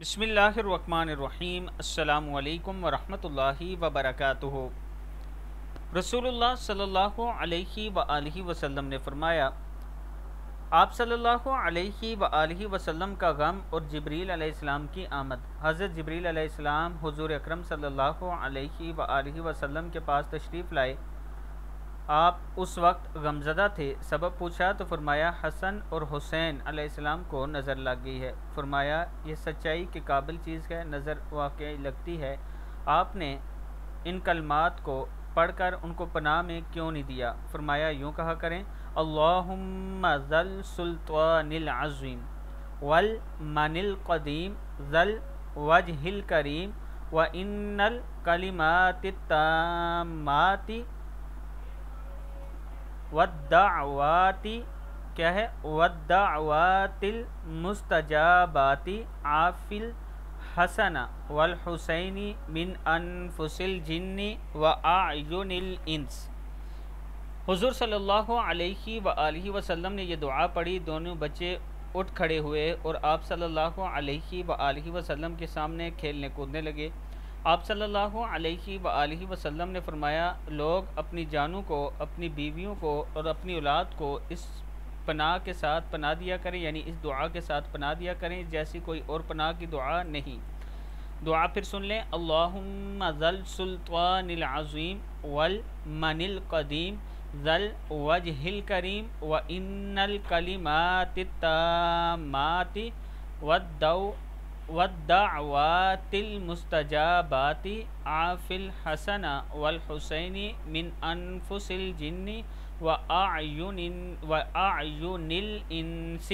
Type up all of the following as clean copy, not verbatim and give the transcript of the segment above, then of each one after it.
بسم اللہ الرحمن الرحیم۔ السلام علیکم ورحمۃ اللہ وبرکاتہ۔ رسول اللہ صلی اللہ علیہ وآلہ وسلم نے فرمایا، آپ صلی اللہ علیہ وآلہ وسلم کا غم اور جبریل علیہ السلام کی آمد۔ حضرت جبریل علیہ السلام حضور اکرم صلی اللہ علیہ وآلہ وسلم کے پاس تشریف لائے۔ آپ اس وقت غمزدہ تھے۔ سبب پوچھا تو فرمایا حسن اور حسین علیہ السلام کو نظر لگ گئی ہے۔ فرمایا یہ سچائی کے قابل چیز ہے، نظر واقعی لگتی ہے، آپ نے ان کلمات کو پڑھ کر ان کو پناہ میں کیوں نہیں دیا؟ فرمایا یوں کہا کریں، اللہم ذل سلطان العظیم والمن القدیم ذل وجہ الکریم وان الکلمات التامات والدعوات کیا ہے والدعوات المستجابات عافی الحسن والحسین من انفس الجن واعین الانس۔ حضور صلی اللہ علیہ وآلہ وسلم نے یہ دعا پڑھی، دونوں بچے اٹھ کھڑے ہوئے اور آپ صلی اللہ علیہ وآلہ وسلم کے سامنے کھیلنے کودنے لگے۔ آپ صلی اللہ علیہ وآلہ وسلم نے فرمایا، لوگ اپنی جانوں کو، اپنی بیویوں کو اور اپنی اولاد کو اس پناہ کے ساتھ پناہ دیا کریں، یعنی اس دعا کے ساتھ پناہ دیا کریں جیسی کوئی اور پناہ کی دعا نہیں۔ دعا پھر سن لیں، اللہم ذل سلطان العظیم والمن القدیم ذل وجہ الکریم وان الکلمات التامات والدعوات المستجابات عافی الحسن والحسین من انفس الجن وأعین الانس۔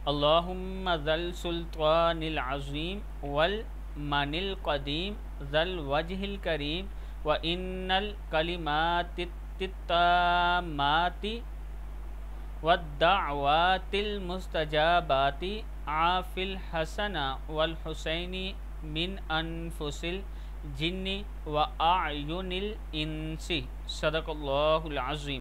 اللہم ذل سلطان العظیم والمن القدیم ذل وجہ الکریم وان الکلمات التامات والدعوات المستجابات عافی الحسن والحسین من انفس الجن واعین الانس۔ صدق اللہ العظیم۔